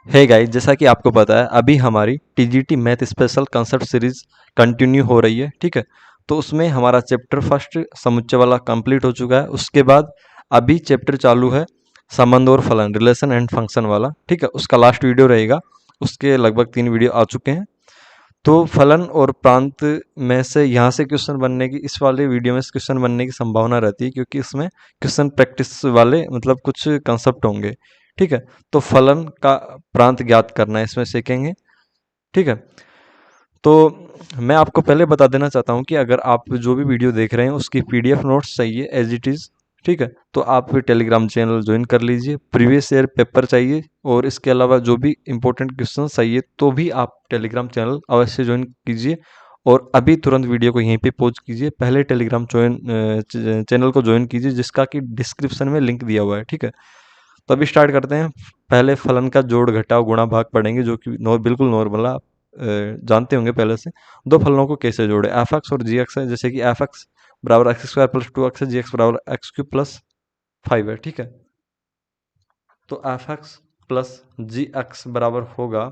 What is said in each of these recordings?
Hey guys, जैसा कि आपको पता है अभी हमारी TGT math special concept series continue हो रही है। ठीक है, तो उसमें हमारा चैप्टर फर्स्ट समुच्चय वाला कंप्लीट हो चुका है। उसके बाद अभी चैप्टर चालू है संबंध और फलन, रिलेशन एंड फंक्शन वाला। ठीक है, उसका लास्ट वीडियो रहेगा। उसके लगभग 3 वीडियो आ चुके हैं। तो फलन और प्रांत में से यहाँ से क्वेश्चन बनने की, इस वाले वीडियो में क्वेश्चन बनने की संभावना रहती है, क्योंकि इसमें क्वेश्चन प्रैक्टिस वाले मतलब कुछ कंसेप्ट होंगे। ठीक है, तो फलन का प्रांत ज्ञात करना है इसमें सीखेंगे। ठीक है, तो मैं आपको पहले बता देना चाहता हूँ कि अगर आप जो भी वीडियो देख रहे हैं उसकी पीडीएफ नोट्स चाहिए एज इट इज़। ठीक है, तो आप टेलीग्राम चैनल ज्वाइन कर लीजिए। प्रीवियस ईयर पेपर चाहिए और इसके अलावा जो भी इंपॉर्टेंट क्वेश्चन चाहिए तो भी आप टेलीग्राम चैनल अवश्य ज्वाइन कीजिए। और अभी तुरंत वीडियो को यहीं पे पॉज कीजिए, पहले टेलीग्राम चैनल को ज्वाइन कीजिए जिसका कि डिस्क्रिप्शन में लिंक दिया हुआ है। ठीक है, तो अभी स्टार्ट करते हैं। पहले फलन का जोड़ घटाव गुणा भाग पढ़ेंगे, जो कि बिल्कुल नॉर्मल है, आप जानते होंगे पहले से। दो फलनों को कैसे जोड़े, एफ एक्स और जी एक्स है, जैसे कि एफ एक्स बराबर एक्स स्क्वायर प्लस 2x है, जी एक्स बराबर एक्स क्यूब प्लस 5 है। ठीक है, तो एफ एक्स प्लस जी एक्स बराबर होगा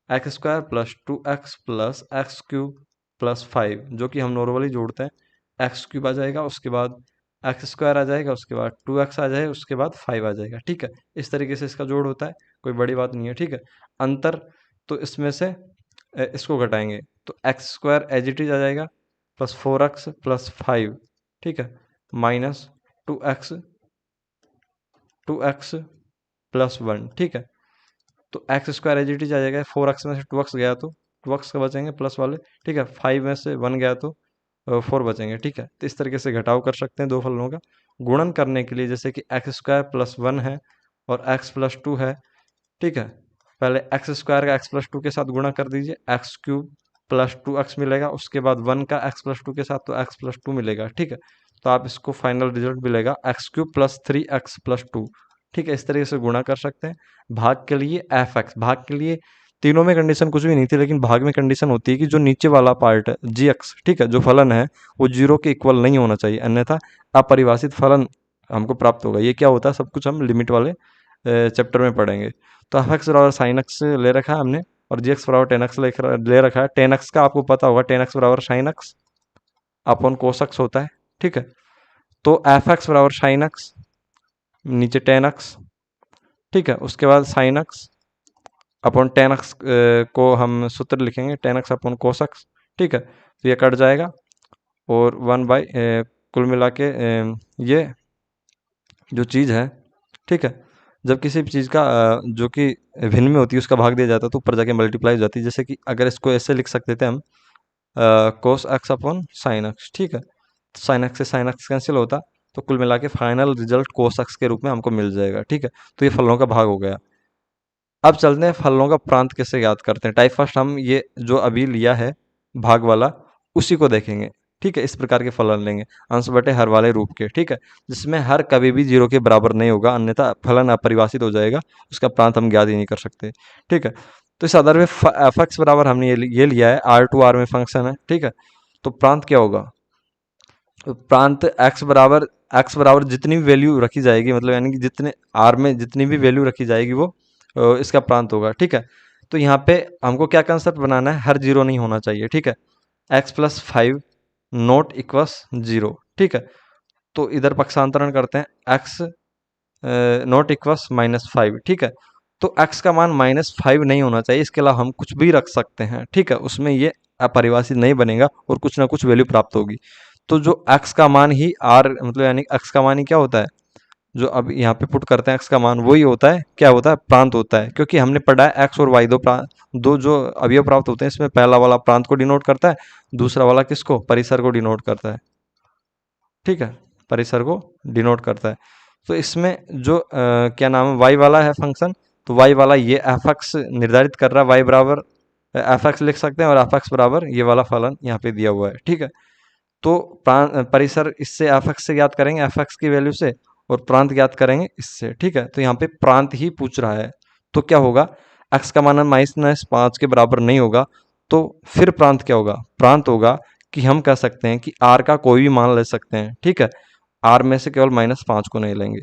x square plus 2x plus x cube plus 5, जो कि हम नॉर्मली जोड़ते हैं। एक्स क्यूब आ जाएगा, उसके बाद एक्स स्क्वायर आ जाएगा, उसके बाद 2x आ जाएगा, उसके बाद 5 आ जाएगा। ठीक है, इस तरीके से इसका जोड़ होता है, कोई बड़ी बात नहीं है। ठीक है, अंतर तो इसमें से इसको घटाएंगे तो x square as it is आ जाएगा प्लस 4x प्लस 5। ठीक है, माइनस 2x प्लस 1। ठीक है, तो x square as it is आ जाएगा, 4x में से 2x गया तो 2x का बचेंगे प्लस वाले। ठीक है, 5 में से 1 गया तो 4 बचेंगे। ठीक है, तो इस तरीके से घटाव कर सकते हैं दो फलनों का। गुणन करने के लिए जैसे कि एक्स स्क्वायर प्लस 1 है और एक्स प्लस 2 है। ठीक है, पहले एक्स स्क्वायर का एक्स प्लस 2 के साथ गुणा कर दीजिए, एक्स क्यूब प्लस 2x मिलेगा, उसके बाद 1 का एक्स प्लस 2 के साथ तो एक्स प्लस 2 मिलेगा। ठीक है, तो आप इसको फाइनल रिजल्ट मिलेगा x cube plus 3x plus 2। ठीक है, इस तरीके से गुणा कर सकते हैं। भाग के लिए एफ एक्स, भाग के लिए तीनों में कंडीशन कुछ भी नहीं थी, लेकिन भाग में कंडीशन होती है कि जो नीचे वाला पार्ट है जी एक्स, ठीक है, जो फलन है वो 0 के इक्वल नहीं होना चाहिए, अन्यथा अपरिभाषित फलन हमको प्राप्त होगा। ये क्या होता है, सब कुछ हम लिमिट वाले चैप्टर में पढ़ेंगे। तो एफ एक्स बराबर साइन एक्स ले रखा है हमने, और जी एक्स बराबर टेन एक्स ले रखा है। टेन एक्स का आपको पता होगा, टेन एक्स बराबर sine x upon cos x होता है। ठीक है, तो एफ एक्स बराबर साइन एक्स नीचे टेन एक्स। ठीक है, उसके बाद sine x upon ten x को हम सूत्र लिखेंगे ten x upon cos x. ठीक है, तो ये कट जाएगा और 1 बाई कुल मिला के ये जो चीज़ है। ठीक है, जब किसी भी चीज़ का जो कि भिन्न में होती है उसका भाग दिया जाता है तो ऊपर जाके मल्टीप्लाई हो जाती है। जैसे कि अगर इसको ऐसे लिख सकते थे हम cos x upon sine x. ठीक है, तो साइन एक्स से साइन एक्स कैंसिल होता, तो कुल मिला के फाइनल रिजल्ट कोस एक्स के रूप में हमको मिल जाएगा। ठीक है, तो ये फलनों का भाग हो गया। अब चलते हैं फलनों का प्रांत कैसे याद करते हैं। टाइप फर्स्ट हम ये जो अभी लिया है भाग वाला, उसी को देखेंगे। ठीक है, इस प्रकार के फलन लेंगे अंश बटे हर वाले रूप के। ठीक है, जिसमें हर कभी भी 0 के बराबर नहीं होगा, अन्यथा फलन अपरिभाषित हो जाएगा, उसका प्रांत हम ज्ञात ही नहीं कर सकते। ठीक है, तो इस आधार में एफ एक्स बराबर हमने ये लिया है, आर टू आर में फंक्शन है। ठीक है, तो प्रांत क्या होगा, तो प्रांत एक्स बराबर जितनी भी वैल्यू रखी जाएगी, मतलब यानी कि जितने आर में जितनी भी वैल्यू रखी जाएगी वो इसका प्रांत होगा। ठीक है, तो यहाँ पे हमको क्या कंसेप्ट बनाना है, हर 0 नहीं होना चाहिए। ठीक है, एक्स प्लस 5 नॉट इक्वस 0। ठीक है, तो इधर पक्षांतरण करते हैं, एक्स नॉट इक्वस -5। ठीक है, तो x का मान -5 नहीं होना चाहिए, इसके अलावा हम कुछ भी रख सकते हैं। ठीक है, उसमें ये अपरिभाषित नहीं बनेगा और कुछ ना कुछ वैल्यू प्राप्त होगी। तो जो x का मान ही r मतलब यानी x का मान ही क्या होता है, जो अब यहाँ पे पुट करते हैं x का मान, वही होता है, क्या होता है, प्रांत होता है। क्योंकि हमने पढ़ा है x और y दो जो अवयव प्राप्त होते हैं, इसमें पहला वाला प्रांत को डिनोट करता है, दूसरा वाला किसको, परिसर को डिनोट करता है। ठीक है, परिसर को डिनोट करता है। तो इसमें जो क्या नाम है, वाई वाला है फंक्शन, तो वाई वाला ये एफ एक्स निर्धारित कर रहा है, वाई बराबर एफ एक्स लिख सकते हैं, और एफ एक्स बराबर ये वाला फलन यहाँ पे दिया हुआ है। ठीक है, तो परिसर इससे एफ एक्स से ज्ञात करेंगे, एफ एक्स की वैल्यू से, और प्रांत ज्ञात करेंगे इससे। ठीक है, तो यहाँ पे प्रांत ही पूछ रहा है, तो क्या होगा, एक्स का मान -5 के बराबर नहीं होगा, तो फिर प्रांत क्या होगा, प्रांत होगा कि हम कह सकते हैं कि आर का कोई भी मान ले सकते हैं। ठीक है, आर में से केवल -5 को नहीं लेंगे।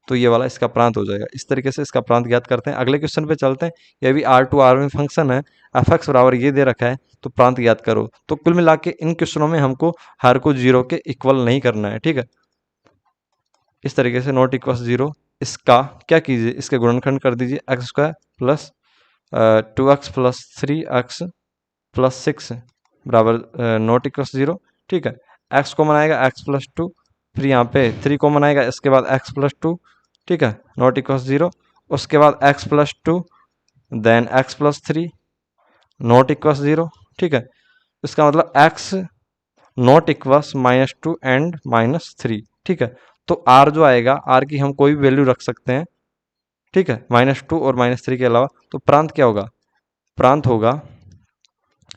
तो ये वाला इसका प्रांत हो जाएगा। इस तरीके से इसका प्रांत ज्ञात करते हैं। अगले क्वेश्चन पे चलते हैं। ये भी R2 R में फंक्शन है, एफ एक्स बराबर ये दे रखा है, तो प्रांत ज्ञात करो। तो कुल मिला के इन क्वेश्चनों में हमको हर को 0 के इक्वल नहीं करना है, ठीक है। इस तरीके से नॉट इक्वल 0, इसका क्या कीजिए, इसके गुणनखंड कर दीजिए x square plus 2x plus 3x plus 6 बराबर नॉट इक्वल 0, ठीक है। x कॉमन आएगा x प्लस 2, फिर यहाँ पे 3 कॉमन आएगा, इसके बाद x प्लस 2, ठीक है, नॉट इक्वल 0। उसके बाद x plus 2 then x plus 3 not equal 0, ठीक है। इसका मतलब x नॉट इक्वल्स -2 एंड -3, ठीक है। तो r जो आएगा, r की हम कोई भी वैल्यू रख सकते हैं, ठीक है, -2 और -3 के अलावा। तो प्रांत क्या होगा, प्रांत होगा,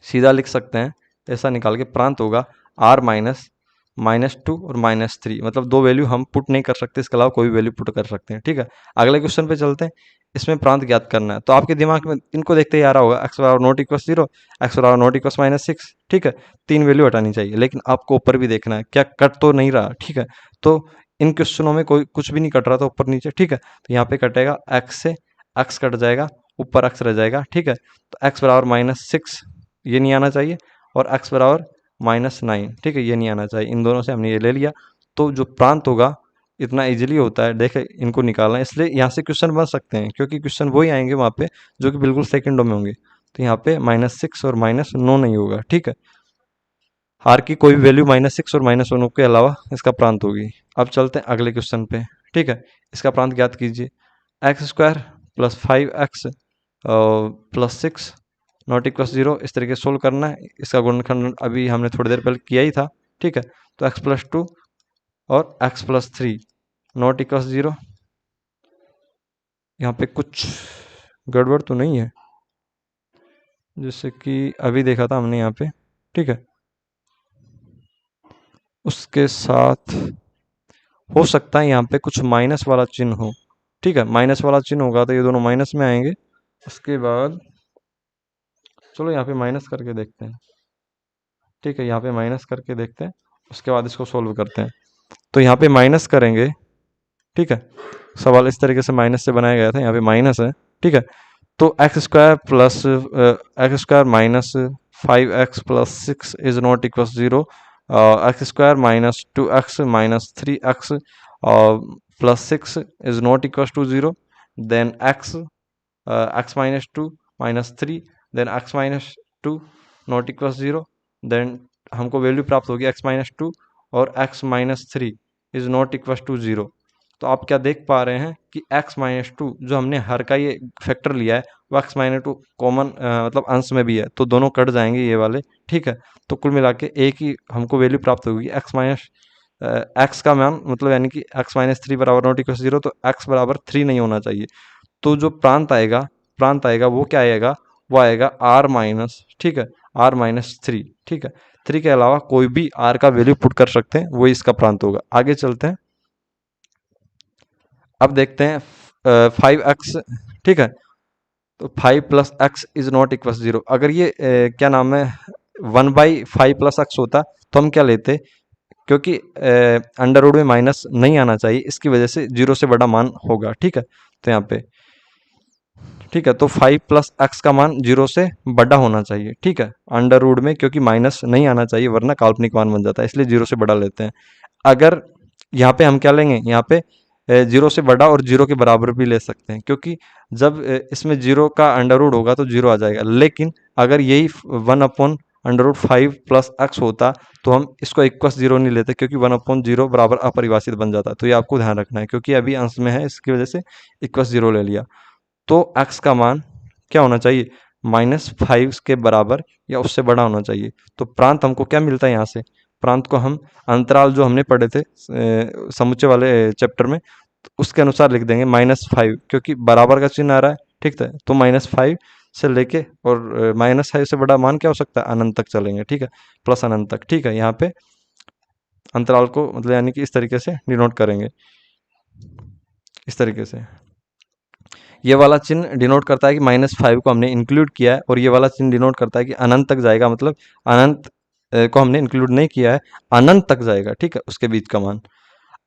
सीधा लिख सकते हैं ऐसा निकाल के, प्रांत होगा r -2 और -3, मतलब दो वैल्यू हम पुट नहीं कर सकते, इसके अलावा कोई भी वैल्यू पुट कर सकते हैं, ठीक है। अगले क्वेश्चन पे चलते हैं। इसमें प्रांत ज्ञात करना है। तो आपके दिमाग में इनको देखते ही आ रहा होगा, x बराबर नॉट इक्वल 0, x बराबर नॉट इक्वल -6, ठीक है। 3 वैल्यू हटानी चाहिए, लेकिन आपको ऊपर भी देखना है क्या कट तो नहीं रहा, ठीक है। तो इन क्वेश्चनों में कोई कुछ भी नहीं कट रहा था ऊपर नीचे, ठीक है। तो यहाँ पे कटेगा x से x कट जाएगा, ऊपर x रह जाएगा, ठीक है। तो x बराबर -6 ये नहीं आना चाहिए, और x बराबर -9, ठीक है, ये नहीं आना चाहिए। इन दोनों से हमने ये ले लिया। तो जो प्रांत होगा इतना इजीली होता है, देखे इनको निकालना, इसलिए यहाँ से क्वेश्चन बन सकते हैं, क्योंकि क्वेश्चन वही आएंगे वहाँ पे जो कि बिल्कुल सेकंडों में होंगे। तो यहाँ पे -6 और -9 नहीं होगा, ठीक है। आर की कोई भी वैल्यू -6 और -9 के अलावा इसका प्रांत होगी। अब चलते हैं अगले क्वेश्चन पे, ठीक है। इसका प्रांत ज्ञात कीजिए, x square plus 5x plus 6 not equal 0, इस तरीके से सोल्व करना है। इसका गुणनखंड अभी हमने थोड़ी देर पहले किया ही था, ठीक है। तो x प्लस 2 और x प्लस 3 नॉट इक्वल 0। यहाँ पे कुछ गड़बड़ तो नहीं है, जैसे कि अभी देखा था हमने यहाँ पे, ठीक है। उसके साथ हो सकता है यहाँ पे कुछ माइनस वाला चिन्ह हो, ठीक है। माइनस वाला चिन्ह होगा तो ये दोनों माइनस में आएंगे। उसके बाद चलो यहाँ पे माइनस करके देखते हैं, ठीक है। यहाँ पे माइनस करके देखते हैं, उसके बाद इसको सोल्व करते हैं। तो यहाँ पे माइनस करेंगे, ठीक है। सवाल इस तरीके से माइनस से बनाया गया था, यहाँ पे माइनस है, ठीक है। तो x square plus x square minus 5x plus 6 is not equal 0, x square -2x minus 3x plus 6 is not equal to 0, then x minus 2 minus 3 then x minus 2 not equal 0, then हमको value प्राप्त होगी x minus 2 और x minus 3 is not equal to 0। तो आप क्या देख पा रहे हैं कि x माइनस 2 जो हमने हर का ये फैक्टर लिया है, वो x माइनस 2 कॉमन मतलब अंश में भी है, तो दोनों कट जाएंगे ये वाले, ठीक है। तो कुल मिला के एक ही हमको वैल्यू प्राप्त होगी, x माइनस एक्स का मान मतलब यानी कि x माइनस 3 बराबर नॉट इक्वल 0, तो x बराबर 3 नहीं होना चाहिए। तो जो प्रांत आएगा वो क्या आएगा, वो आएगा r माइनस, ठीक है, r माइनस 3, ठीक है। 3 के अलावा कोई भी r का वैल्यू पुट कर सकते हैं, वही इसका प्रांत होगा। आगे चलते हैं। अब देखते हैं 5x, ठीक है। तो 5 plus x is not equal 0। अगर ये क्या नाम है 1/5 प्लस एक्स होता तो हम क्या लेते, क्योंकि अंडर रूट में माइनस नहीं आना चाहिए, इसकी वजह से 0 से बड़ा मान होगा, ठीक है। तो यहाँ पे ठीक है, तो 5 प्लस एक्स का मान 0 से बड़ा होना चाहिए, ठीक है, अंडर रूट में, क्योंकि माइनस नहीं आना चाहिए वरना काल्पनिक मान बन जाता है, इसलिए 0 से बड़ा लेते हैं। अगर यहाँ पे हम क्या लेंगे, यहाँ पे 0 से बड़ा और 0 के बराबर भी ले सकते हैं, क्योंकि जब इसमें 0 का अंडर रूट होगा तो 0 आ जाएगा। लेकिन अगर यही 1/√5 प्लस एक्स होता तो हम इसको इक्वस 0 नहीं लेते, क्योंकि 1/0 बराबर अपरिभाषित बन जाता। तो ये आपको ध्यान रखना है, क्योंकि अभी अंश में है, इसकी वजह से इक्वस 0 ले लिया। तो x का मान क्या होना चाहिए, -5 के बराबर या उससे बड़ा होना चाहिए। तो प्रांत हमको क्या मिलता है यहाँ से, प्रांत को हम अंतराल जो हमने पढ़े थे समुच्चय वाले चैप्टर में, तो उसके अनुसार लिख देंगे -5, क्योंकि बराबर का चिन्ह आ रहा है, ठीक है। तो -5 से लेके और -5 से बड़ा मान क्या हो सकता है, अनंत तक चलेंगे, ठीक है, प्लस अनंत तक, ठीक है। यहाँ पे अंतराल को मतलब यानी कि इस तरीके से डिनोट करेंगे, इस तरीके से। ये वाला चिन्ह डिनोट करता है कि -5 को हमने इंक्लूड किया है, और ये वाला चिन्ह डिनोट करता है कि अनंत तक जाएगा, मतलब अनंत को हमने इंक्लूड नहीं किया है, अनंत तक जाएगा, ठीक है, उसके बीच का मान।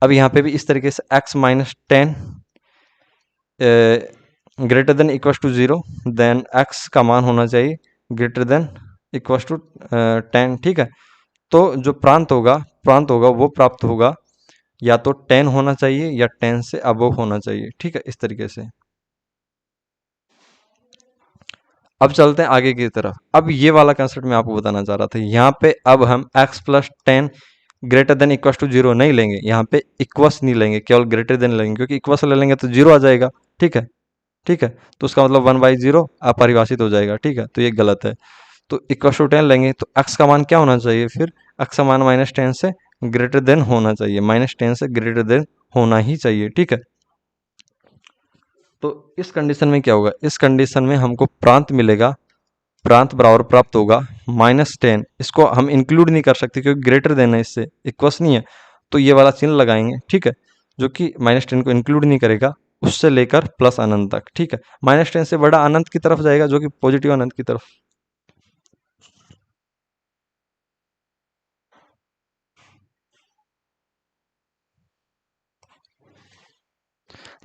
अब यहाँ पे भी इस तरीके से x -10 greater than equal to 0, then x का मान होना चाहिए ग्रेटर देन इक्वल टू 10, ठीक है। तो जो प्रांत होगा वो प्राप्त होगा या तो 10 होना चाहिए या 10 से अबव होना चाहिए, ठीक है, इस तरीके से। अब चलते हैं आगे की तरफ। अब ये वाला कंसेप्ट मैं आपको बताना चाह रहा था। यहाँ पे अब हम x plus 10 greater than equal to 0 नहीं लेंगे, यहाँ पे इक्वस नहीं लेंगे, केवल ग्रेटर देन लेंगे, क्योंकि इक्वस ले लेंगे तो 0 आ जाएगा, ठीक है, ठीक है। तो उसका मतलब 1/0 अपरिभाषित हो जाएगा, ठीक है, तो ये गलत है। तो इक्वल टू 10 लेंगे तो x का मान क्या होना चाहिए फिर? x का मान -10 से ग्रेटर देन होना चाहिए, -10 से ग्रेटर देन होना ही चाहिए, ठीक है। तो इस कंडीशन में क्या होगा? इस कंडीशन में हमको प्रांत मिलेगा, प्रांत बराबर प्राप्त होगा -10। इसको हम इंक्लूड नहीं कर सकते क्योंकि ग्रेटर देन है, इससे इक्वस नहीं है, तो ये वाला चिन्ह लगाएंगे, ठीक है, जो कि -10 को इंक्लूड नहीं करेगा, उससे लेकर प्लस अनंत तक, ठीक है। -10 से बड़ा अनंत की तरफ जाएगा, जो कि पॉजिटिव अनंत की तरफ।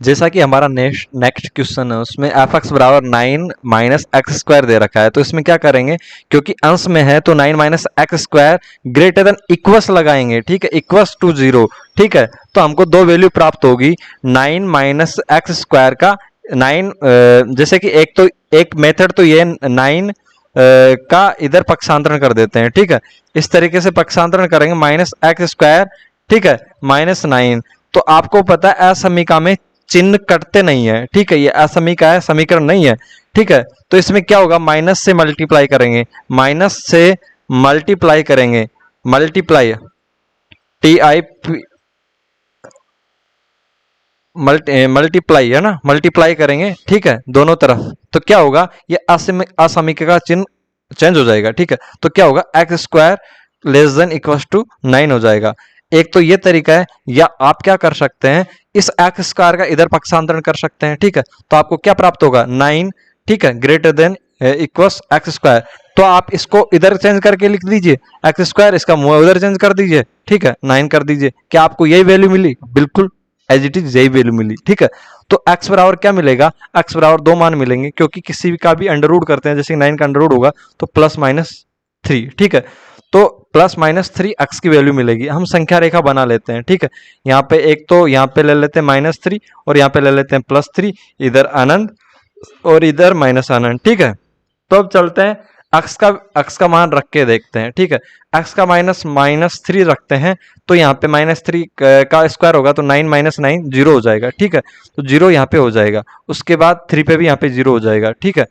जैसा कि हमारा नेक्स्ट क्वेश्चन है, उसमें एफ एक्स बराबर 9 माइनस एक्स स्क्वायर दे रखा है, तो इसमें क्या करेंगे, क्योंकि अंश में है तो 9 minus x square greater than equals लगाएंगे, ठीक है, इक्वस टू 0, ठीक है। तो हमको दो वैल्यू प्राप्त होगी, 9 माइनस एक्स स्क्वायर का 9, जैसे कि एक मेथड तो ये 9 का इधर पक्षांतरण कर देते हैं, ठीक है, इस तरीके से पक्षांतरण करेंगे माइनस एक्स स्क्वायर, ठीक है, -9। तो आपको पता है असमीका में चिन्ह कटते नहीं है, ठीक है, ये असमीका है, समीकरण नहीं है, ठीक है। तो इसमें क्या होगा, माइनस से मल्टीप्लाई करेंगे, माइनस से मल्टीप्लाई करेंगे, मल्टीप्लाई TI मल्टीप्लाई है ना, मल्टीप्लाई करेंगे, ठीक है, दोनों तरफ। तो क्या होगा, ये असमीका का चिन्ह चेंज हो जाएगा, ठीक है। तो क्या होगा, x square less than equal to 9 हो जाएगा। एक तो ये तरीका है, या आप क्या कर सकते हैं, इस एक्स स्क्वायर का इधर पक्षांतरण कर सकते हैं, ठीक है। तो आपको क्या प्राप्त होगा, 9, ठीक है, greater than equals x square. तो आप इसको इधर चेंज करके लिख दीजिए एक्स स्क्वायर, इसका मुंह उधर चेंज कर दीजिए, ठीक है, 9 कर दीजिए। क्या आपको यही वैल्यू मिली? बिल्कुल एज इट इज यही वैल्यू मिली, ठीक है। तो x बराबर क्या मिलेगा, x बराबर 2 मान मिलेंगे, क्योंकि किसी भी का भी अंडर रूट करते हैं, जैसे 9 का अंडर रूट होगा तो +-3, ठीक है। तो +-3 x की वैल्यू मिलेगी। हम संख्या रेखा बना लेते हैं, ठीक है। यहाँ पे एक तो यहाँ पे ले लेते हैं -3 और यहाँ पे ले लेते हैं +3, इधर अनंत और इधर माइनस अनंत, ठीक है। तो अब चलते हैं x का मान रख के देखते हैं, ठीक है। x का -3 रखते हैं, तो यहाँ पे -3 का स्क्वायर होगा तो 9 - 9 0 हो जाएगा, ठीक है। तो 0 यहाँ पे हो जाएगा, उसके बाद 3 पे भी यहाँ पे 0 हो जाएगा, ठीक है।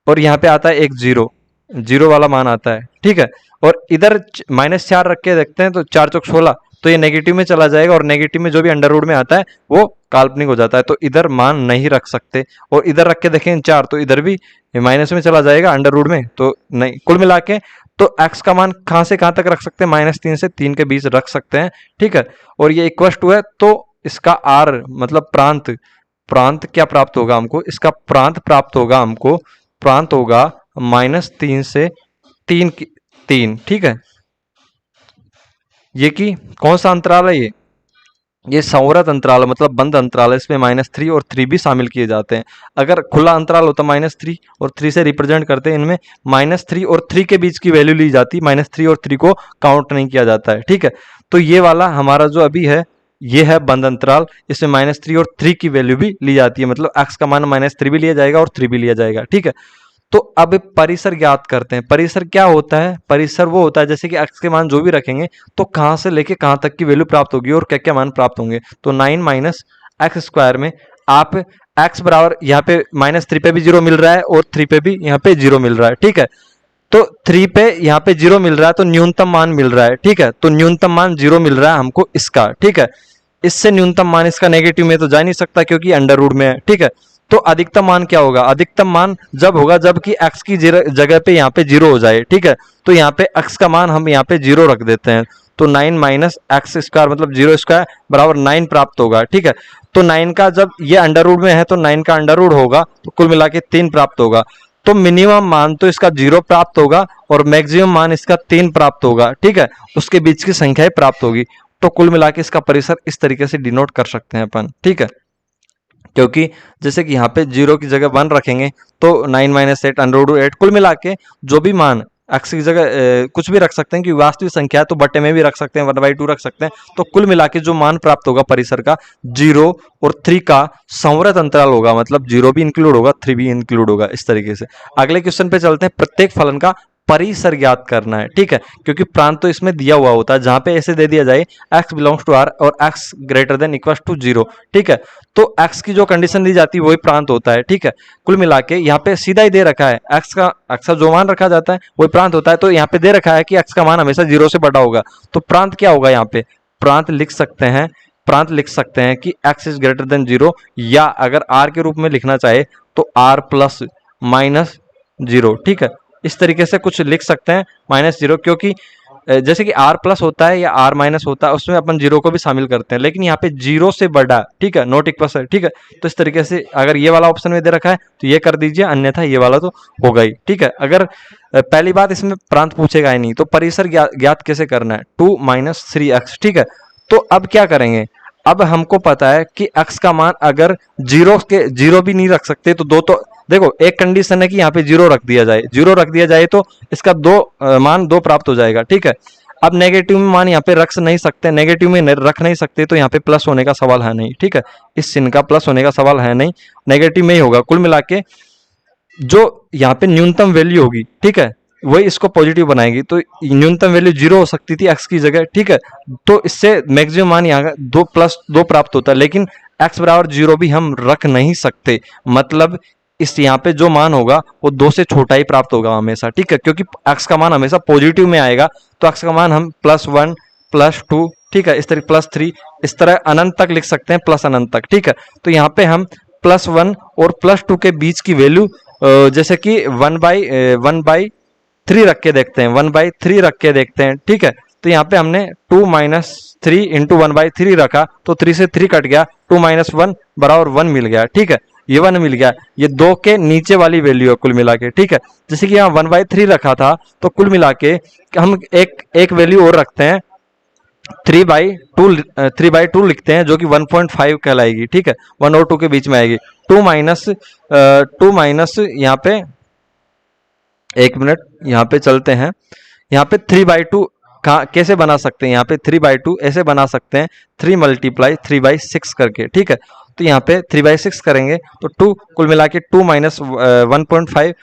और यहाँ पे आता है एक 0, 0 वाला मान आता है, ठीक है। और इधर -4 रख के देखते हैं तो 4 चौक 16, तो ये नेगेटिव में चला जाएगा, और नेगेटिव में जो भी अंडर रूट में आता है वो काल्पनिक हो जाता है, तो इधर मान नहीं रख सकते। और इधर रख के देखें 4, तो इधर भी माइनस में चला जाएगा अंडर रूट में, तो नहीं। कुल मिला के तो x का मान कहाँ से कहाँ तक रख सकते हैं, -3 से 3 के बीच रख सकते हैं, ठीक है। और ये इक्वल टू है, तो इसका r मतलब प्रांत, प्रांत क्या प्राप्त होगा हमको, इसका प्रांत प्राप्त होगा हमको, प्रांत होगा -3 से 3, ठीक है। ये कि कौन सा अंतराल है, ये संवृत अंतराल मतलब बंद अंतराल है, इसमें -3 और 3 भी शामिल किए जाते हैं। अगर खुला अंतराल होता -3 और 3 से रिप्रेजेंट करते हैं, इनमें -3 और 3 के बीच की वैल्यू ली जाती, -3 और 3 को काउंट नहीं किया जाता है, ठीक है। तो ये वाला हमारा जो अभी है, ये है बंद अंतराल, इसमें -3 और 3 की वैल्यू भी ली जाती है, मतलब x का मान -3 भी लिया जाएगा और 3 भी लिया जाएगा, ठीक है। तो अब परिसर ज्ञात करते हैं। परिसर क्या होता है, परिसर वो होता है जैसे कि x के मान जो भी रखेंगे तो कहाँ से लेके कहाँ तक की वैल्यू प्राप्त होगी और क्या क्या मान प्राप्त होंगे। तो 9 माइनस एक्स स्क्वायर में आप x बराबर यहाँ पे -3 पे भी 0 मिल रहा है और 3 पे भी यहाँ पे 0 मिल रहा है, ठीक है। तो 3 पे यहाँ पे 0 मिल रहा है तो न्यूनतम मान मिल रहा है, ठीक है। तो न्यूनतम मान 0 मिल रहा है हमको इसका, ठीक है। इससे न्यूनतम मान इसका नेगेटिव में तो जा नहीं सकता क्योंकि अंडर रूट में है, ठीक है। तो अधिकतम मान क्या होगा, अधिकतम मान जब होगा जबकि x की जगह पे यहाँ पे 0 हो जाए, ठीक है। तो यहाँ पे x का मान हम यहाँ पे 0 रख देते हैं, तो 9 माइनस एक्स स्क्वायर मतलब 0 स्क्वायर बराबर 9 प्राप्त होगा, ठीक है। तो 9 का जब ये अंडर रूट में है तो 9 का अंडर रूट होगा तो कुल मिला के 3 प्राप्त होगा। तो मिनिमम मान तो इसका 0 प्राप्त होगा और मैक्सिमम मान इसका 3 प्राप्त होगा, ठीक है। उसके बीच की संख्याएं प्राप्त होगी। तो कुल मिला के इसका परिसर इस तरीके से डिनोट कर सकते हैं अपन, ठीक है। क्योंकि जैसे कि यहाँ पे 0 की जगह 1 रखेंगे तो 9 माइनस 8 अंडर 8 कुल मिला के जो भी मान x की जगह कुछ भी रख सकते हैं कि वास्तविक संख्या है तो बटे में भी रख सकते हैं, 1/2 रख सकते हैं। तो कुल मिला के जो मान प्राप्त होगा परिसर का 0 और 3 का संवृत अंतराल होगा, मतलब 0 भी इंक्लूड होगा 3 भी इंक्लूड होगा। इस तरीके से अगले क्वेश्चन पे चलते हैं। प्रत्येक फलन का परिसर ज्ञात करना है, ठीक है, क्योंकि प्रांत तो इसमें दिया हुआ होता है, जहां पे ऐसे दे दिया जाए x बिलोंग्स टू r और x greater than equal to 0, ठीक है, तो x की जो कंडीशन दी जाती है वही प्रांत होता है, ठीक है। कुल मिला के यहाँ पे सीधा ही दे रखा है x का जो मान रखा जाता है वही प्रांत होता है। तो यहाँ पे दे रखा है कि x का मान हमेशा 0 से बड़ा होगा, तो प्रांत क्या होगा? यहाँ पे प्रांत लिख सकते हैं कि x इज ग्रेटर देन 0, या अगर r के रूप में लिखना चाहे तो r प्लस माइनस 0, ठीक है, इस तरीके से कुछ लिख सकते हैं -0, क्योंकि जैसे कि r प्लस होता है या r माइनस होता है उसमें अपन 0 को भी शामिल करते हैं, लेकिन यहाँ पे 0 से बड़ा, ठीक है, नॉट इक्वल है, ठीक है। तो इस तरीके से अगर ये वाला ऑप्शन में दे रखा है तो ये कर दीजिए, अन्यथा ये वाला तो होगा ही, ठीक है। अगर पहली बात इसमें प्रांत पूछेगा ही नहीं, तो परिसर ज्ञात कैसे करना है? 2 माइनस 3x, ठीक है। तो अब क्या करेंगे? अब हमको पता है कि x का मान अगर 0 भी नहीं रख सकते तो दो, तो देखो एक कंडीशन है कि यहाँ पे 0 रख दिया जाए तो इसका मान 2 प्राप्त हो जाएगा, ठीक है। अब नेगेटिव में मान यहाँ पे रख नहीं सकते, नेगेटिव में रख नहीं सकते तो यहाँ पे प्लस होने का सवाल है नहीं, ठीक है, इस चिन्ह का प्लस होने का सवाल है नहीं, नेगेटिव में ही होगा। कुल मिला के जो यहाँ पे न्यूनतम वैल्यू होगी, ठीक है, वही इसको पॉजिटिव बनाएगी। तो न्यूनतम वैल्यू 0 हो सकती थी x की जगह, ठीक है, तो इससे मैक्सिमम मान यहाँ 2+2 प्राप्त होता है, लेकिन x बराबर 0 भी हम रख नहीं सकते, मतलब इस यहाँ पे जो मान होगा वो 2 से छोटा ही प्राप्त होगा हमेशा, ठीक है, क्योंकि x का मान हमेशा पॉजिटिव में आएगा। तो x का मान हम +1 +2, ठीक है, इस तरह +3, इस तरह अनंत तक लिख सकते हैं, प्लस अनंत तक, ठीक है। तो यहाँ पे हम +1 और +2 के बीच की वैल्यू जैसे कि 1/3 रख के देखते हैं, 1/3 रख के देखते हैं, ठीक है। तो यहाँ पे हमने 2 - 3 इंटू 1/3 रखा तो 3 से 3 कट गया, 2 - 1 बराबर 1 मिल गया, ठीक है, ये 1 मिल गया। ये 2 के नीचे वाली वैल्यू है कुल मिला के, ठीक है। जैसे कि यहाँ 1/3 रखा था तो कुल मिला के हम एक वैल्यू और रखते हैं, 3/2 लिखते हैं, जो कि 1.5 कहलाएगी, ठीक है, 1 और 2 के बीच में आएगी। 2 माइनस यहाँ पे 1 मिनट यहाँ पे चलते हैं, यहाँ पे 3/2 कैसे बना सकते हैं? यहाँ पे 3/2 ऐसे बना सकते हैं, 3 × 3/6 करके, ठीक है। तो यहाँ पे 3/6 करेंगे तो 2, कुल मिला के 2 - 1.5,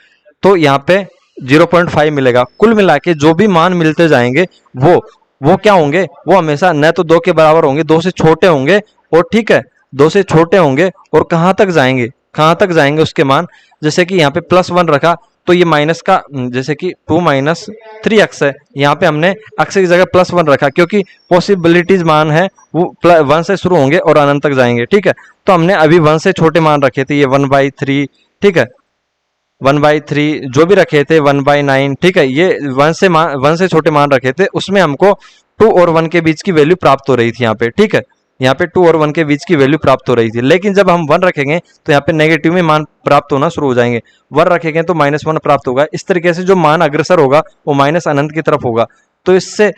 तो यहाँ पे 0.5 मिलेगा। कुल मिला के जो भी मान मिलते जाएंगे वो क्या होंगे? वो हमेशा न तो 2 के बराबर होंगे, 2 से छोटे होंगे, और ठीक है 2 से छोटे होंगे, और कहाँ तक जाएंगे उसके मान? जैसे कि यहाँ पे +1 रखा तो ये माइनस का, जैसे कि 2 - 3x है, यहाँ पे हमने x की जगह +1 रखा, क्योंकि पॉसिबिलिटीज मान है वो 1 से शुरू होंगे और अनंत तक जाएंगे, ठीक है। तो हमने अभी 1 से छोटे मान रखे थे, ये 1/3, ठीक है, 1/3 जो भी रखे थे, 1/9, ठीक है, ये 1 से छोटे मान रखे थे, उसमें हमको 2 और 1 के बीच की वैल्यू प्राप्त हो रही थी यहाँ पे, ठीक है, यहाँ पे 2 और 1 के बीच की वैल्यू प्राप्त हो रही थी। लेकिन जब हम 1 रखेंगे तो यहाँ पे नेगेटिव में मान प्राप्त होना शुरू हो जाएंगे, 1 रखेंगे तो -1 प्राप्त होगा। इस तरीके से जो मान अग्रसर होगा वो माइनस अनंत की तरफ होगा। तो इससे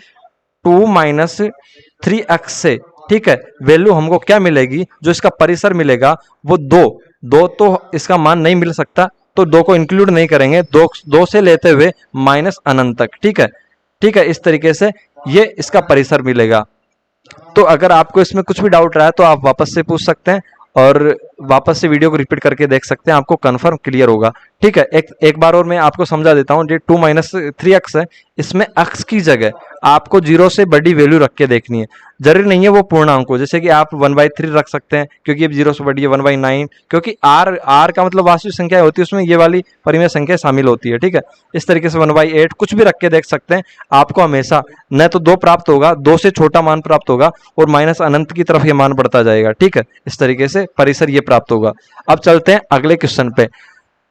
2 - 3x से, ठीक है, वैल्यू हमको क्या मिलेगी? जो इसका परिसर मिलेगा वो 2 तो इसका मान नहीं मिल सकता, तो 2 को इंक्लूड नहीं करेंगे, 2 से लेते हुए माइनस अनंत तक, ठीक है, ठीक है, इस तरीके से ये इसका परिसर मिलेगा। तो अगर आपको इसमें कुछ भी डाउट रहा है तो आप वापस से पूछ सकते हैं, और वापस से वीडियो को रिपीट करके देख सकते हैं, आपको कंफर्म क्लियर होगा, ठीक है। एक बार और मैं आपको समझा देता हूँ। जो 2 - 3x है, इसमें x की जगह आपको 0 से बड़ी वैल्यू रख के देखनी है, जरूरी नहीं है वो पूर्णांक हो, जैसे कि आप 1/3 रख सकते हैं क्योंकि ये 0 से बड़ी है, 1/9, क्योंकि r का मतलब वास्तविक संख्या होती है, उसमें ये वाली परिमेय संख्या शामिल होती है, ठीक है। इस तरीके से 1/8 कुछ भी रख के देख सकते हैं, आपको हमेशा न तो 2 प्राप्त होगा, 2 से छोटा मान प्राप्त होगा, और माइनस अनंत की तरफ ये मान बढ़ता जाएगा, ठीक है। इस तरीके से परिसर ये प्राप्त होगा। अब चलते हैं अगले क्वेश्चन पे।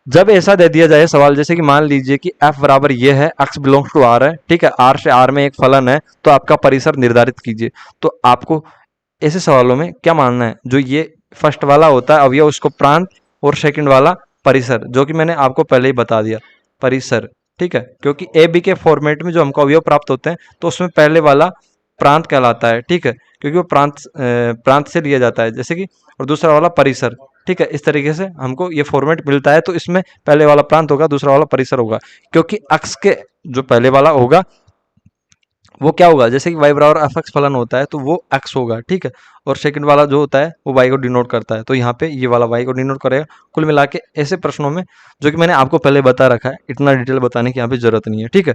जब ऐसा दे दिया जाए सवाल, जैसे कि मान लीजिए कि f बराबर ये है, x बिलोंग्स टू r है, ठीक है, r से r में एक फलन है, तो आपका परिसर निर्धारित कीजिए। तो आपको ऐसे सवालों में क्या मानना है? जो ये फर्स्ट वाला होता है अवयव, उसको प्रांत, और सेकंड वाला परिसर, जो कि मैंने आपको पहले ही बता दिया, परिसर, ठीक है, क्योंकि ए बी के फॉर्मेट में जो हमको अवयव प्राप्त होते हैं तो उसमें पहले वाला प्रांत कहलाता है, ठीक है, क्योंकि वो प्रांत से लिया जाता है, जैसे कि, और दूसरा वाला परिसर, ठीक है। इस तरीके से हमको ये फॉर्मेट मिलता है। तो इसमें पहले वाला प्रांत होगा, दूसरा वाला परिसर होगा, क्योंकि अक्ष के जो पहले वाला होगा वो क्या होगा, जैसे कि y बराबर एफ एक्स फलन होता है तो वो x होगा, ठीक है। और सेकंड वाला जो होता है वो y को डिनोट करता है, तो यहाँ पे ये वाला y को डिनोट करेगा। कुल मिला के ऐसे प्रश्नों में, जो कि मैंने आपको पहले बता रखा है, इतना डिटेल बताने की यहाँ पे जरूरत नहीं है, ठीक है।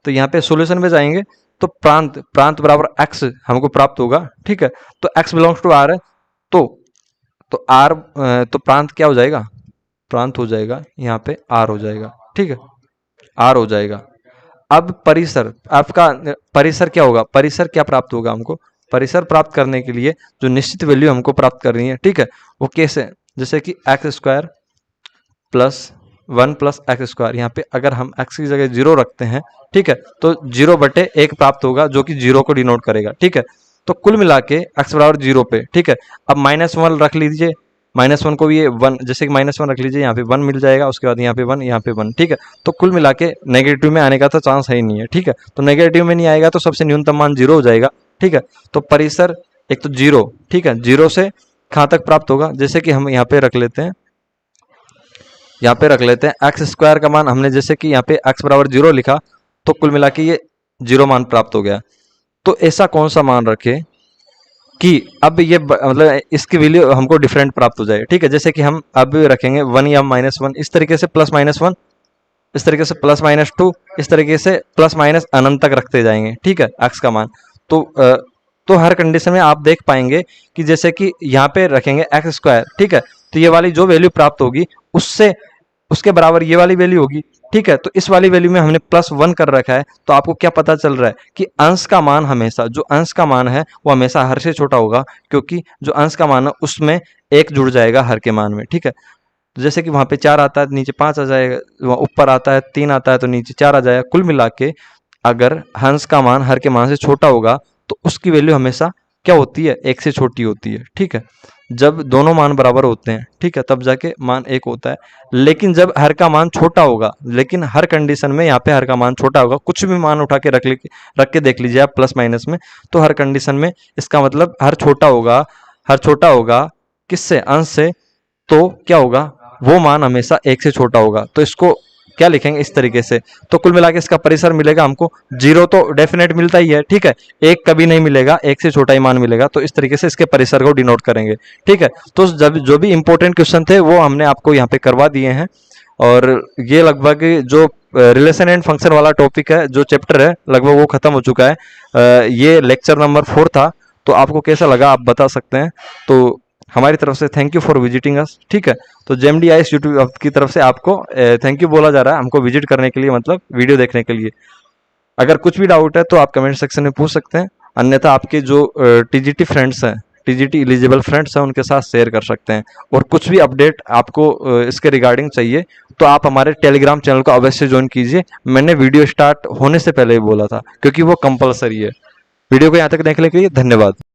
तो यहाँ पे सोल्यूशन में जाएंगे तो प्रांत प्रांत बराबर x हमको प्राप्त होगा, ठीक है। तो x बिलोंग्स टू r है, तो r, तो प्रांत क्या हो जाएगा, प्रांत हो जाएगा यहाँ पे r हो जाएगा, ठीक है, r हो जाएगा। अब परिसर, आपका परिसर क्या होगा, परिसर क्या प्राप्त होगा हमको, परिसर प्राप्त करने के लिए जो निश्चित वैल्यू हमको प्राप्त करनी है, ठीक है, वो कैसे, जैसे कि x square plus 1 plus x square, यहाँ पे अगर हम एक्स की जगह 0 रखते हैं, ठीक है, तो 0/1 प्राप्त होगा, जो कि 0 को डिनोट करेगा, ठीक है। तो कुल मिला के एक्स बराबर 0 पे, ठीक है। अब -1 रख लीजिए, -1 को भी ये 1, जैसे कि -1 रख लीजिए, यहाँ पे 1 मिल जाएगा, उसके बाद यहाँ पे 1, यहाँ पे 1, ठीक है। तो कुल मिला के नेगेटिव में आने का तो चांस है ही नहीं है, ठीक है। तो नेगेटिव में नहीं आएगा तो सबसे न्यूनतम मान 0 हो जाएगा, ठीक है। तो परिसर एक तो 0, ठीक है, 0 से कहाँ तक प्राप्त होगा, जैसे कि हम यहाँ पे रख लेते हैं, यहाँ पे रख लेते हैं एक्स स्क्वायर का मान हमने, जैसे कि यहाँ पे x बराबर 0 लिखा, तो कुल मिला के ये 0 मान प्राप्त हो गया। तो ऐसा कौन सा मान रखे कि अब ये मतलब इसकी वैल्यू हमको डिफरेंट प्राप्त हो जाए, ठीक है। जैसे कि हम अब रखेंगे 1 या -1, इस तरीके से +-1, इस तरीके से +-2, इस तरीके से प्लस - अनंत तक रखते जाएंगे, ठीक है, x का मान। तो हर कंडीशन में आप देख पाएंगे कि जैसे कि यहाँ पे रखेंगे एक्स स्क्वायर, ठीक है, तो ये वाली जो वैल्यू प्राप्त होगी उससे उसके बराबर ये वाली वैल्यू होगी, ठीक है। तो इस वाली वैल्यू में हमने +1 कर रखा है, तो आपको क्या पता चल रहा है कि अंश का मान हमेशा, जो अंश का मान है वो हमेशा हर से छोटा होगा, क्योंकि जो अंश का मान है उसमें 1 जुड़ जाएगा हर के मान में, ठीक है। जैसे कि वहाँ पे 4 आता है तो नीचे 5 आ जाएगा, वहाँ ऊपर आता है 3 आता है तो नीचे 4 आ जाएगा। कुल मिला के अगर हंस का मान हर के मान से छोटा होगा तो उसकी वैल्यू हमेशा क्या होती है, 1 से छोटी होती है, ठीक है। जब दोनों मान बराबर होते हैं, ठीक है, तब जाके मान 1 होता है। लेकिन जब हर का मान छोटा होगा, लेकिन हर कंडीशन में यहाँ पे हर का मान छोटा होगा, कुछ भी मान उठा के रख के देख लीजिए आप प्लस माइनस में, तो हर कंडीशन में इसका मतलब हर छोटा होगा, हर छोटा होगा किससे, अंश से, तो क्या होगा, वो मान हमेशा 1 से छोटा होगा। तो इसको क्या लिखेंगे इस तरीके से। तो कुल मिला के इसका परिसर मिलेगा हमको 0 तो डेफिनेट मिलता ही है, ठीक है, 1 कभी नहीं मिलेगा, 1 से छोटा ही मान मिलेगा। तो इस तरीके से इसके परिसर को डिनोट करेंगे, ठीक है। तो जब जो भी इंपॉर्टेंट क्वेश्चन थे वो हमने आपको यहाँ पे करवा दिए हैं, और ये लगभग जो रिलेशन एंड फंक्शन वाला टॉपिक है, जो चैप्टर है, लगभग वो खत्म हो चुका है। ये लेक्चर नंबर 4 था। तो आपको कैसा लगा आप बता सकते हैं। तो हमारी तरफ से थैंक यू फॉर विजिटिंग अस, ठीक है। तो JMDIS यूट्यूब की तरफ से आपको थैंक यू बोला जा रहा है, हमको विजिट करने के लिए, मतलब वीडियो देखने के लिए। अगर कुछ भी डाउट है तो आप कमेंट सेक्शन में पूछ सकते हैं, अन्यथा आपके जो TGT फ्रेंड्स हैं, TGT एलिजिबल फ्रेंड्स हैं, उनके साथ शेयर कर सकते हैं। और कुछ भी अपडेट आपको इसके रिगार्डिंग चाहिए तो आप हमारे टेलीग्राम चैनल को अवश्य ज्वाइन कीजिए। मैंने वीडियो स्टार्ट होने से पहले ही बोला था, क्योंकि वो कंपलसरी है। वीडियो को यहाँ तक देखने के लिए धन्यवाद।